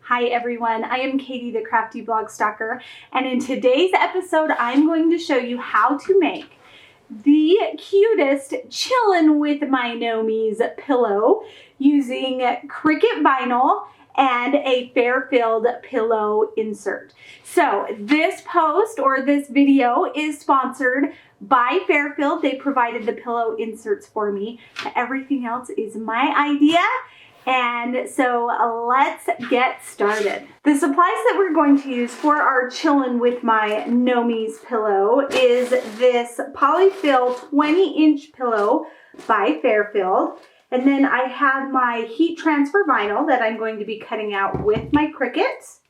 Hi everyone, I am Katie, the Crafty Blog Stalker, and in today's episode I'm going to show you how to make the cutest Chillin with my Gnomies pillow using Cricut vinyl and a fair-filled pillow insert. So this post or this video is sponsored by Fairfield. They provided the pillow inserts for me. Everything else is my idea. And so let's get started. The supplies that we're going to use for our Chillin with my Gnomies pillow is this Polyfill 20-inch pillow by Fairfield. And then I have my heat transfer vinyl that I'm going to be cutting out with my Cricut.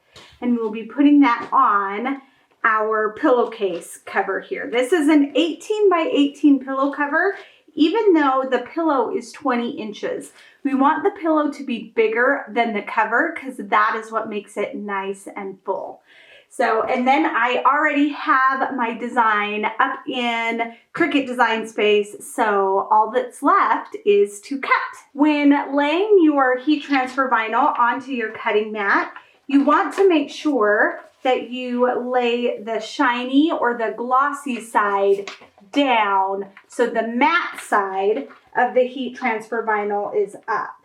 And we'll be putting that on our pillowcase cover here. This is an 18 by 18 pillow cover. Even though the pillow is 20 inches, we want the pillow to be bigger than the cover because that is what makes it nice and full. So, and then I already have my design up in Cricut Design Space, so all that's left is to cut. When laying your heat transfer vinyl onto your cutting mat, you want to make sure that you lay the shiny or the glossy side down so the matte side of the heat transfer vinyl is up.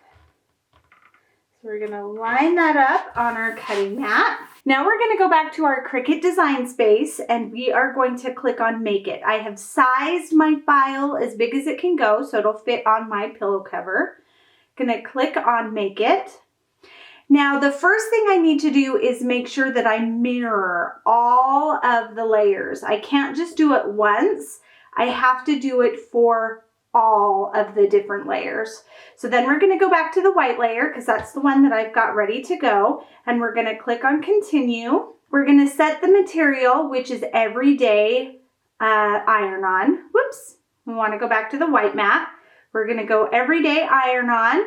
So we're going to line that up on our cutting mat. Now we're going to go back to our Cricut Design Space and we are going to click on Make It. I have sized my file as big as it can go so it'll fit on my pillow cover. Going to click on Make It. Now, the first thing I need to do is make sure that I mirror all of the layers. I can't just do it once. I have to do it for all of the different layers. So then we're going to go back to the white layer because that's the one that I've got ready to go. And we're going to click on Continue. We're going to set the material, which is Everyday Iron On. Whoops. We want to go back to the white mat. We're going to go Everyday Iron On.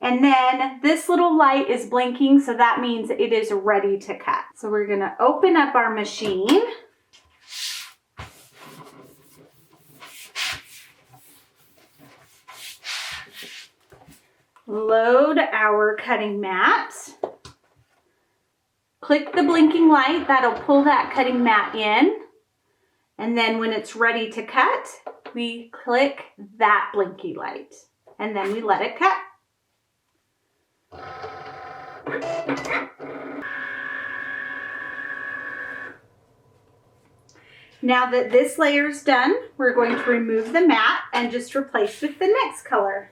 And then this little light is blinking, so that means it is ready to cut. So we're going to open up our machine. Load our cutting mat. Click the blinking light, that'll pull that cutting mat in. And then when it's ready to cut, we click that blinky light. And then we let it cut. Now that this layer is done, we're going to remove the mat and just replace with the next color.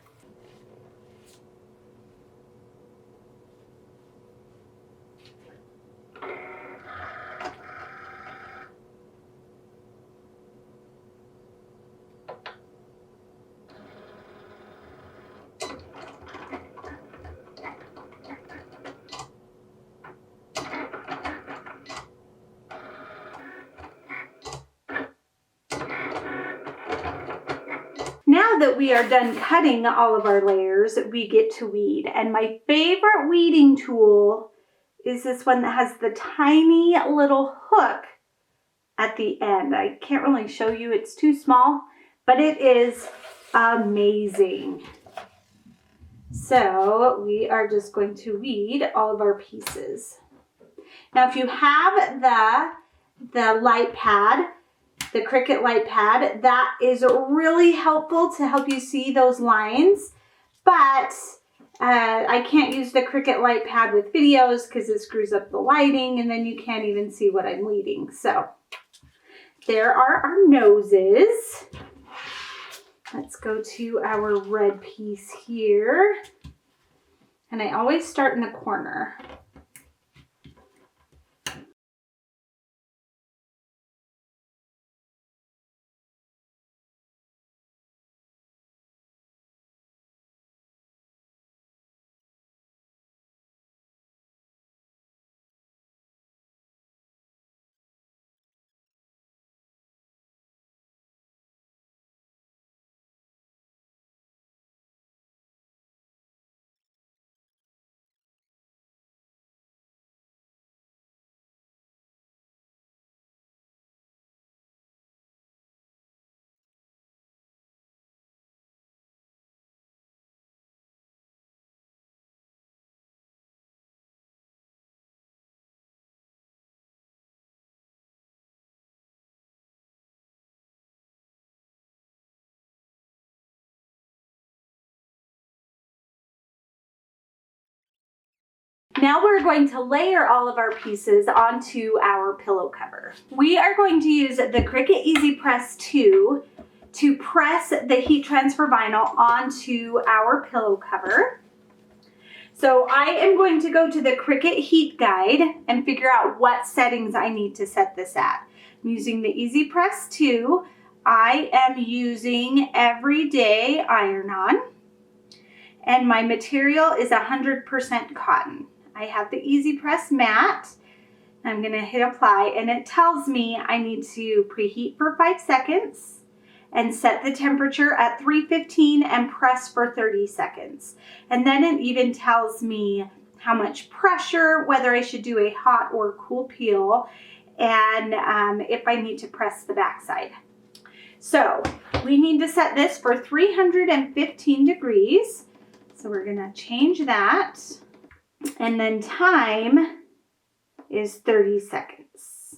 Now that we are done cutting all of our layers, we get to weed. And my favorite weeding tool is this one that has the tiny little hook at the end. I can't really show you, it's too small, but it is amazing. So we are just going to weed all of our pieces. Now if you have the light pad, the Cricut light pad, that is really helpful to help you see those lines, but I can't use the Cricut light pad with videos because it screws up the lighting and then you can't even see what I'm weeding. So there are our noses. Let's go to our red piece here. And I always start in the corner. Now we're going to layer all of our pieces onto our pillow cover. We are going to use the Cricut Easy Press 2 to press the heat transfer vinyl onto our pillow cover. So I am going to go to the Cricut Heat Guide and figure out what settings I need to set this at. I'm using the Easy Press 2. I am using Everyday Iron-On. And my material is 100% cotton. I have the Easy Press Matte. I'm gonna hit apply and it tells me I need to preheat for 5 seconds and set the temperature at 315 and press for 30 seconds. And then it even tells me how much pressure, whether I should do a hot or cool peel, and if I need to press the backside. So we need to set this for 315 degrees. So we're gonna change that. And then time is 30 seconds.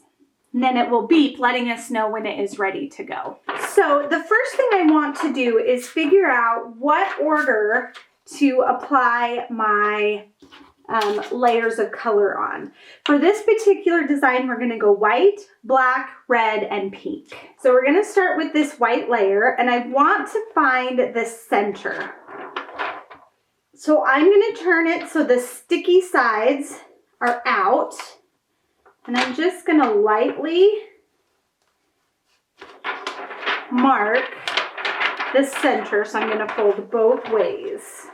And then it will beep, letting us know when it is ready to go. So the first thing I want to do is figure out what order to apply my layers of color on. For this particular design, we're gonna go white, black, red, and pink. So we're gonna start with this white layer, and I want to find the center. So I'm gonna turn it so the sticky sides are out. And I'm just gonna lightly mark the center. So I'm gonna fold both ways.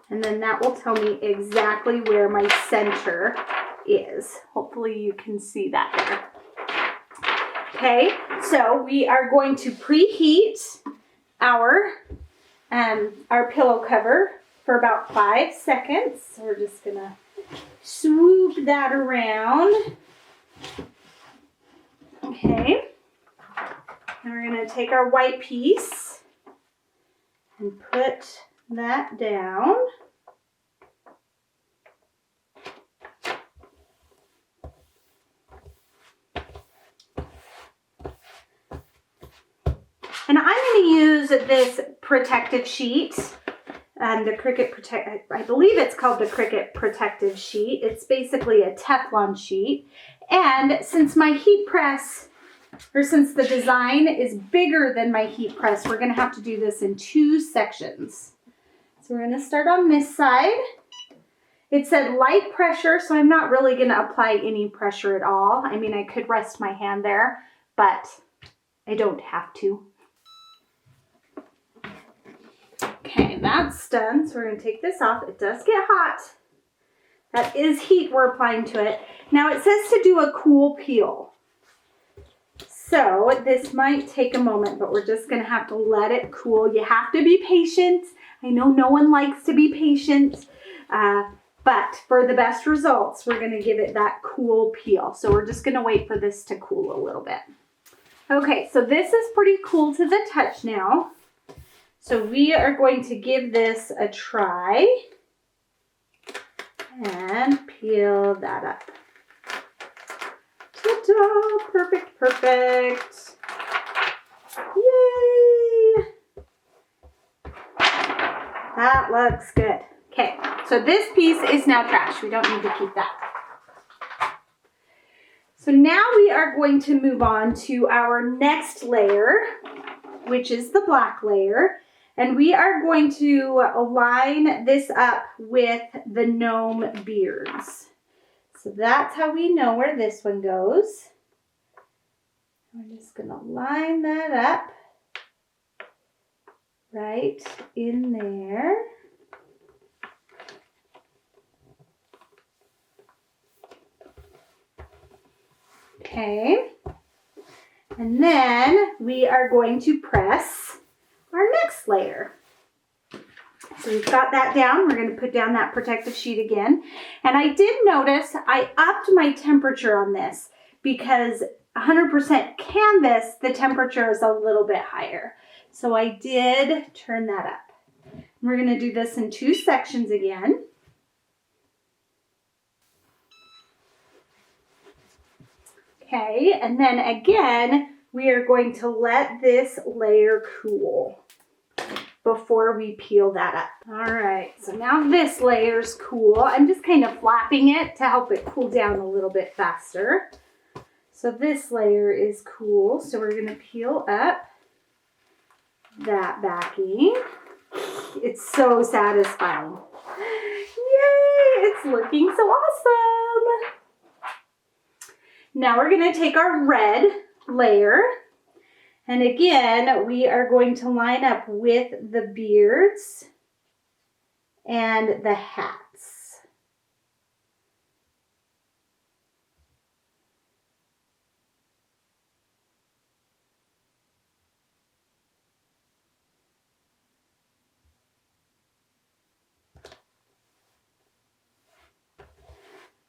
And then that will tell me exactly where my center is. Hopefully you can see that there. Okay, so we are going to preheat our pillow cover for about 5 seconds. So we're just gonna swoop that around. Okay. And we're gonna take our white piece and put that down. And I'm going to use this protective sheet, the Cricut I believe it's called the Cricut protective sheet. It's basically a Teflon sheet. And since my heat press, or since the design is bigger than my heat press, we're going to have to do this in 2 sections. So we're going to start on this side. It said light pressure, so I'm not really going to apply any pressure at all. I mean, I could rest my hand there, but I don't have to. Okay, that's done. So we're going to take this off. It does get hot. That is heat we're applying to it. Now it says to do a cool peel. So this might take a moment, but we're just going to have to let it cool. You have to be patient. I know no one likes to be patient, but for the best results, we're going to give it that cool peel. So we're just going to wait for this to cool a little bit. Okay, so this is pretty cool to the touch now. So we are going to give this a try and peel that up. Ta-da! Perfect, perfect. Yay! That looks good. Okay, so this piece is now trash. We don't need to keep that. So now we are going to move on to our next layer, which is the black layer. And we are going to line this up with the gnome beards. So that's how we know where this one goes. We're just going to line that up right in there. Okay. And then we are going to press our next layer. So we've got that down. We're going to put down that protective sheet again. And I did notice I upped my temperature on this because 100% canvas, the temperature is a little bit higher. So I did turn that up. We're going to do this in 2 sections again. Okay, and then again, we are going to let this layer cool. before we peel that up. All right, so now this layer's cool. I'm just kind of flapping it to help it cool down a little bit faster. So this layer is cool. So we're gonna peel up that backing. It's so satisfying. Yay, it's looking so awesome. Now we're gonna take our red layer, and again, we are going to line up with the beards and the hats.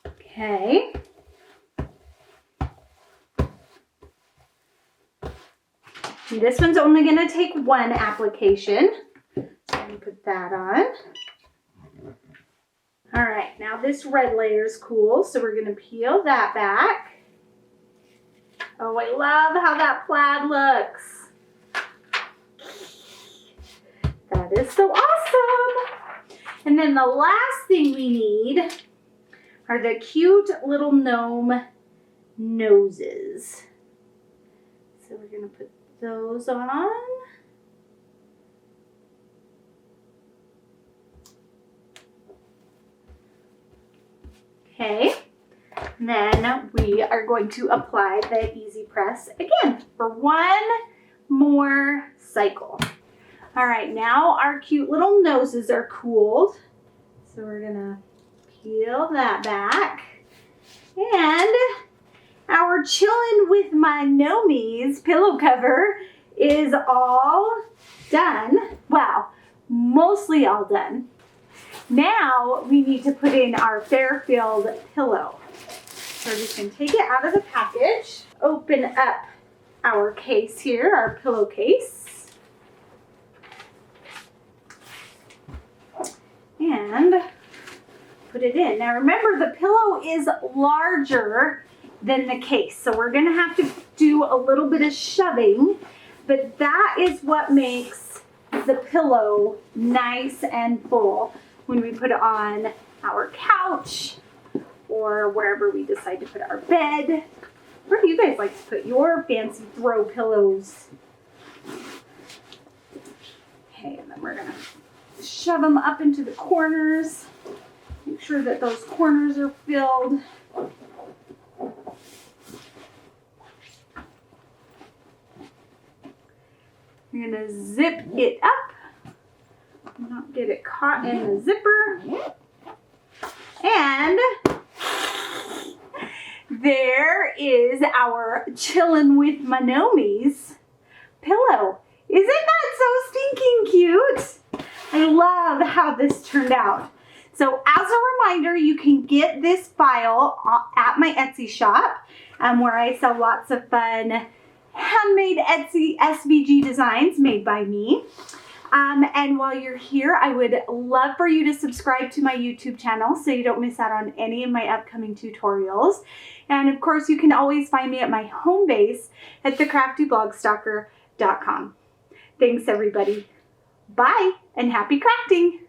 Okay. This one's only going to take one application. So I'm going to put that on. All right, now this red layer is cool, so we're going to peel that back. Oh, I love how that plaid looks. That is so awesome. And then the last thing we need are the cute little gnome noses. So we're going to put those on. Okay, and then we are going to apply the easy press again for one more cycle. All right, now our cute little noses are cooled. So we're gonna peel that back, and our Chillin with my Gnomies pillow cover is all done. Well, mostly all done. Now we need to put in our Fairfield pillow. So we're just going to take it out of the package, open up our case here, our pillowcase, and put it in. Now remember, the pillow is larger than the case, so we're going to have to do a little bit of shoving, but that is what makes the pillow nice and full when we put it on our couch or wherever we decide to put our bed. Where do you guys like to put your fancy throw pillows? Okay, and then we're going to shove them up into the corners. Make sure that those corners are filled. You're going to zip it up, not get it caught in the zipper. And there is our Chillin with my Gnomies pillow. Isn't that so stinking cute? I love how this turned out. So as a reminder, you can get this file at my Etsy shop, where I sell lots of fun handmade Etsy SVG designs made by me. And while you're here, I would love for you to subscribe to my YouTube channel so you don't miss out on any of my upcoming tutorials. And of course, you can always find me at my home base at thecraftyblogstalker.com. Thanks, everybody. Bye, and happy crafting!